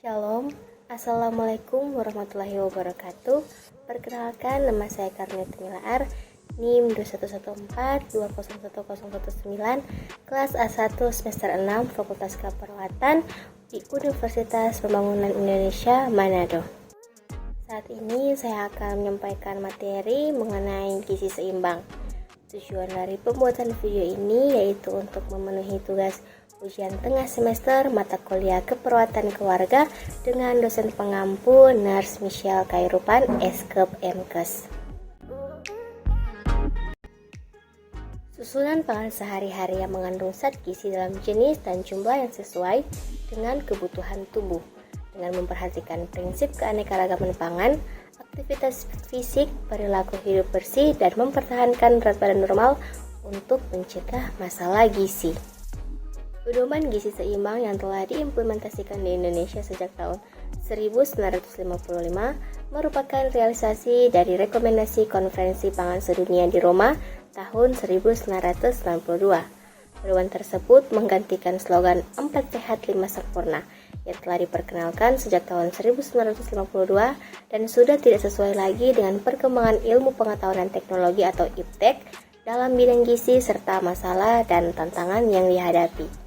Shalom, Assalamualaikum warahmatullahi wabarakatuh. Perkenalkan, nama saya Karneti Milaar, NIM 2114201019, kelas A1 semester 6, Fakultas Keperawatan di Universitas Pembangunan Indonesia, Manado. Saat ini saya akan menyampaikan materi mengenai gizi seimbang. Tujuan dari pembuatan video ini yaitu untuk memenuhi tugas ujian tengah semester mata kuliah keperawatan keluarga dengan dosen pengampu Nurse Michelle Kairupan, Eskep MKes. Susunan pangan sehari-hari yang mengandung zat gizi dalam jenis dan jumlah yang sesuai dengan kebutuhan tubuh, dengan memperhatikan prinsip keanekaragaman pangan, aktivitas fisik, perilaku hidup bersih, dan mempertahankan berat badan normal untuk mencegah masalah gizi. Pedoman gizi seimbang yang telah diimplementasikan di Indonesia sejak tahun 1955 merupakan realisasi dari rekomendasi Konferensi Pangan Sedunia di Roma tahun 1992. Pedoman tersebut menggantikan slogan 4 sehat 5 sempurna yang telah diperkenalkan sejak tahun 1952 dan sudah tidak sesuai lagi dengan perkembangan ilmu pengetahuan dan teknologi atau IPTEK dalam bidang gizi serta masalah dan tantangan yang dihadapi.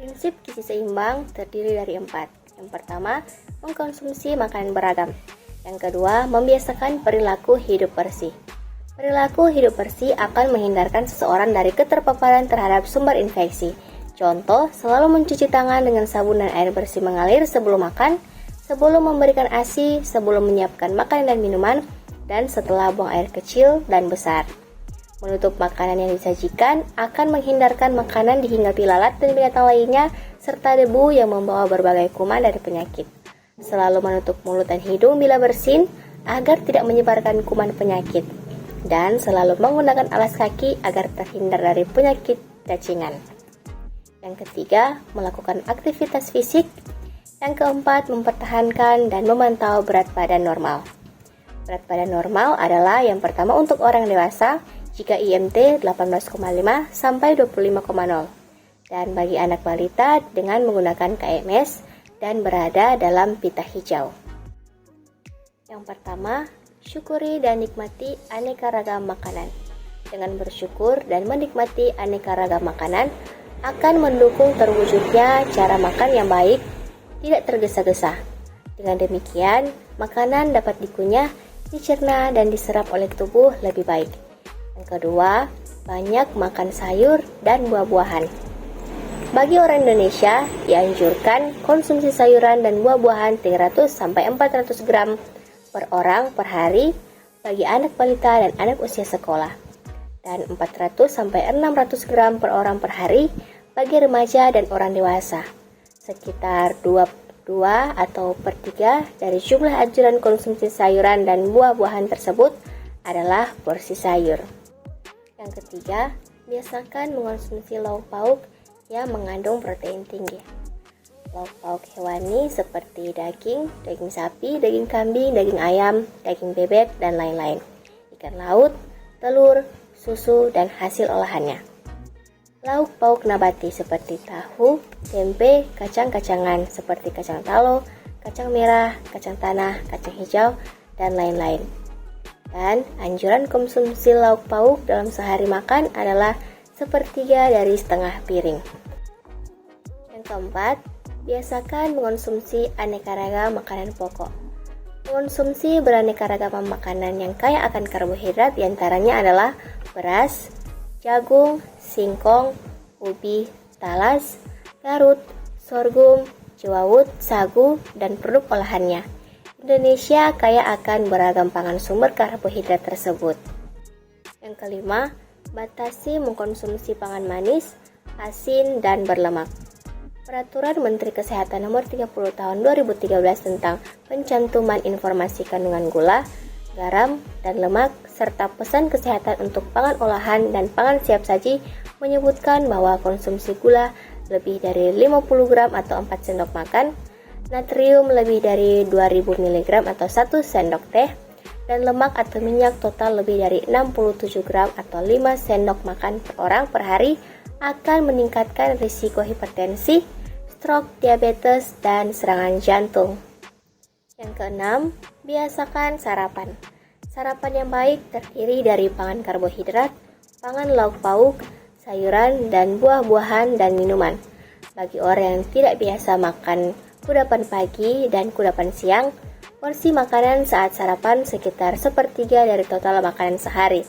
Prinsip gizi seimbang terdiri dari 4. Yang pertama, mengkonsumsi makanan beragam. Yang kedua, membiasakan perilaku hidup bersih. Perilaku hidup bersih akan menghindarkan seseorang dari keterpaparan terhadap sumber infeksi. Contoh, selalu mencuci tangan dengan sabun dan air bersih mengalir sebelum makan, sebelum memberikan ASI, sebelum menyiapkan makanan dan minuman, dan setelah buang air kecil dan besar. Menutup makanan yang disajikan akan menghindarkan makanan dihinggapi lalat dan binatang lainnya serta debu yang membawa berbagai kuman dari penyakit. Selalu menutup mulut dan hidung bila bersin agar tidak menyebarkan kuman penyakit. Dan selalu menggunakan alas kaki agar terhindar dari penyakit cacingan. Yang ketiga, melakukan aktivitas fisik. Yang keempat, mempertahankan dan memantau berat badan normal. Berat badan normal adalah yang pertama untuk orang dewasa, jika IMT 18,5 sampai 25,0 dan bagi anak balita dengan menggunakan KMS dan berada dalam pita hijau. Yang pertama, syukuri dan nikmati aneka ragam makanan. Dengan bersyukur dan menikmati aneka ragam makanan akan mendukung terwujudnya cara makan yang baik, tidak tergesa-gesa. Dengan demikian, makanan dapat dikunyah, dicerna dan diserap oleh tubuh lebih baik. Yang kedua, banyak makan sayur dan buah-buahan. Bagi orang Indonesia, dianjurkan konsumsi sayuran dan buah-buahan 300-400 gram per orang per hari bagi anak balita dan anak usia sekolah, dan 400-600 gram per orang per hari bagi remaja dan orang dewasa, sekitar 2 atau per 3 dari jumlah anjuran konsumsi sayuran dan buah-buahan tersebut adalah porsi sayur. Yang ketiga, biasakan mengonsumsi lauk pauk yang mengandung protein tinggi. Lauk pauk hewani seperti daging sapi, daging kambing, daging ayam, daging bebek, dan lain-lain. Ikan laut, telur, susu, dan hasil olahannya. Lauk pauk nabati seperti tahu, tempe, kacang-kacangan seperti kacang talo, kacang merah, kacang tanah, kacang hijau, dan lain-lain. Dan anjuran konsumsi lauk pauk dalam sehari makan adalah sepertiga dari setengah piring. Yang keempat, biasakan mengonsumsi aneka ragam makanan pokok. Mengonsumsi beraneka ragam makanan yang kaya akan karbohidrat diantaranya adalah beras, jagung, singkong, ubi, talas, garut, sorghum, jewawut, sagu, dan produk olahannya. Indonesia kaya akan beragam pangan sumber karbohidrat tersebut. Yang kelima, batasi mengkonsumsi pangan manis, asin, dan berlemak. Peraturan Menteri Kesehatan Nomor 30 Tahun 2013 tentang pencantuman informasi kandungan gula, garam, dan lemak, serta pesan kesehatan untuk pangan olahan dan pangan siap saji menyebutkan bahwa konsumsi gula lebih dari 50 gram atau 4 sendok makan, natrium lebih dari 2000 mg atau 1 sendok teh, dan lemak atau minyak total lebih dari 67 gram atau 5 sendok makan per orang per hari akan meningkatkan risiko hipertensi, stroke, diabetes, dan serangan jantung. Yang keenam, biasakan sarapan. Sarapan yang baik terdiri dari pangan karbohidrat, pangan lauk pauk, sayuran, dan buah-buahan dan minuman. Bagi orang yang tidak biasa makan kudapan pagi dan kudapan siang, porsi makanan saat sarapan sekitar sepertiga dari total makanan sehari.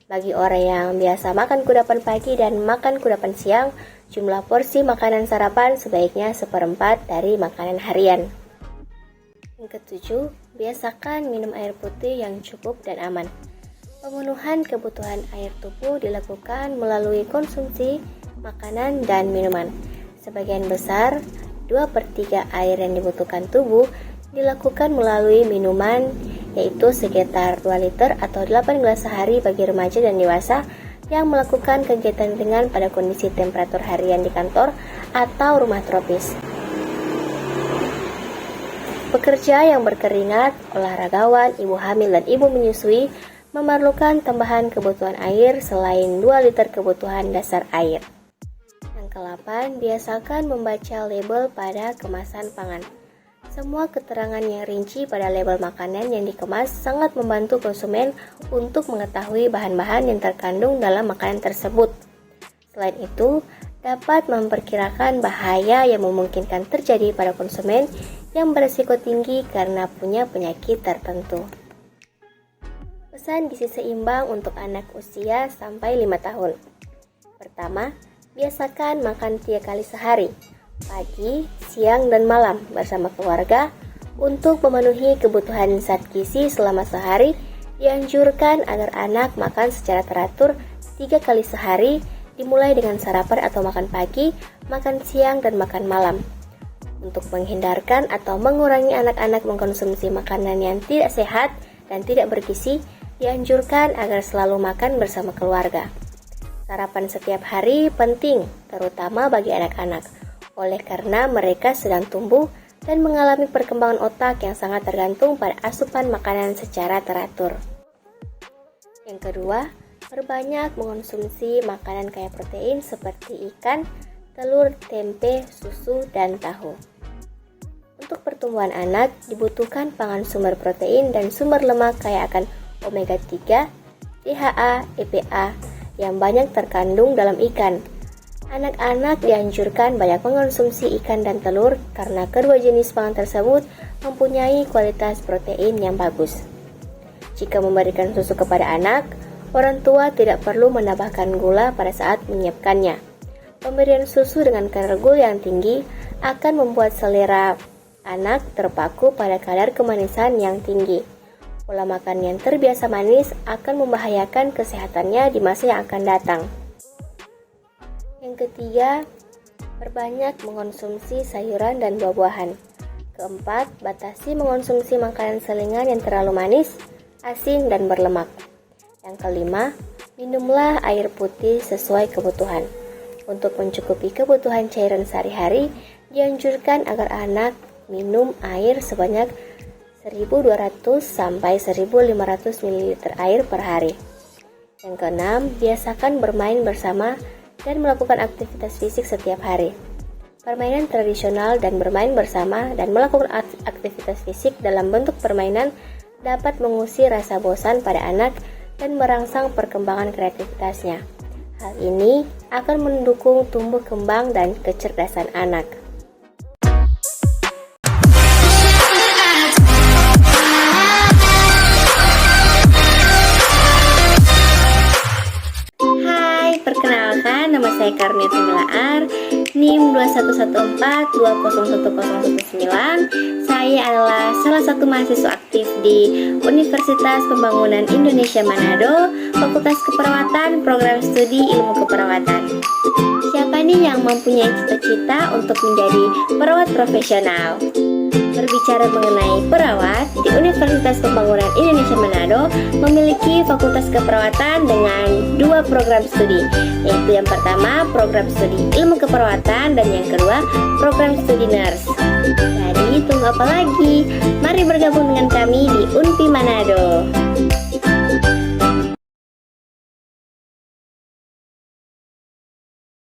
Bagi orang yang biasa makan kudapan pagi dan makan kudapan siang, jumlah porsi makanan sarapan sebaiknya seperempat dari makanan harian. Yang ketujuh, biasakan minum air putih yang cukup dan aman. Pemenuhan kebutuhan air tubuh dilakukan melalui konsumsi makanan dan minuman. Sebagian besar, 2/3 air yang dibutuhkan tubuh dilakukan melalui minuman, yaitu sekitar 2 liter atau 8 gelas sehari bagi remaja dan dewasa yang melakukan kegiatan ringan pada kondisi temperatur harian di kantor atau rumah tropis. Pekerja yang berkeringat, olahragawan, ibu hamil, dan ibu menyusui memerlukan tambahan kebutuhan air selain 2 liter kebutuhan dasar air. Yang ke-8, biasakan membaca label pada kemasan pangan. Semua keterangan yang rinci pada label makanan yang dikemas sangat membantu konsumen untuk mengetahui bahan-bahan yang terkandung dalam makanan tersebut. Selain itu, dapat memperkirakan bahaya yang memungkinkan terjadi pada konsumen yang berisiko tinggi karena punya penyakit tertentu. Pesan gizi seimbang untuk anak usia sampai 5 tahun. Pertama, biasakan makan 3 kali sehari, pagi, siang, dan malam bersama keluarga. Untuk memenuhi kebutuhan zat gizi selama sehari, dianjurkan agar anak makan secara teratur 3 kali sehari, dimulai dengan sarapan atau makan pagi, makan siang, dan makan malam. Untuk menghindarkan atau mengurangi anak-anak mengkonsumsi makanan yang tidak sehat dan tidak bergizi, dianjurkan agar selalu makan bersama keluarga. Sarapan setiap hari penting, terutama bagi anak-anak, oleh karena mereka sedang tumbuh dan mengalami perkembangan otak yang sangat tergantung pada asupan makanan secara teratur. Yang kedua, perbanyak mengonsumsi makanan kaya protein seperti ikan, telur, tempe, susu, dan tahu. Untuk pertumbuhan anak, dibutuhkan pangan sumber protein dan sumber lemak kaya akan omega 3, DHA, EPA yang banyak terkandung dalam ikan. Anak-anak dianjurkan banyak mengonsumsi ikan dan telur karena kedua jenis pangan tersebut mempunyai kualitas protein yang bagus. Jika memberikan susu kepada anak, orang tua tidak perlu menambahkan gula pada saat menyiapkannya. Pemberian susu dengan kadar gula yang tinggi akan membuat selera anak terpaku pada kadar kemanisan yang tinggi. Pola makan yang terbiasa manis akan membahayakan kesehatannya di masa yang akan datang. Yang ketiga, perbanyak mengonsumsi sayuran dan buah-buahan. Keempat, batasi mengonsumsi makanan selingan yang terlalu manis, asin, dan berlemak. Yang kelima, minumlah air putih sesuai kebutuhan. Untuk mencukupi kebutuhan cairan sehari-hari, dianjurkan agar anak minum air sebanyak 1.200 sampai 1.500 ml air per hari. Yang keenam, biasakan bermain bersama dan melakukan aktivitas fisik setiap hari. Permainan tradisional dan bermain bersama dan melakukan aktivitas fisik dalam bentuk permainan dapat mengusir rasa bosan pada anak dan merangsang perkembangan kreativitasnya. Hal ini akan mendukung tumbuh kembang dan kecerdasan anak. Perkenalkan, nama saya Karnia Tumilaar, NIM 2114201019. Saya adalah salah satu mahasiswa aktif di Universitas Pembangunan Indonesia Manado, Fakultas Keperawatan, Program Studi Ilmu Keperawatan. Siapa nih yang mempunyai cita-cita untuk menjadi perawat profesional? Berbicara mengenai perawat, di Universitas Pembangunan Indonesia Manado memiliki Fakultas Keperawatan dengan 2 program studi, yaitu yang pertama program studi ilmu keperawatan dan yang kedua program studi nurse. Jadi tunggu apa lagi? Mari bergabung dengan kami di UNPI Manado.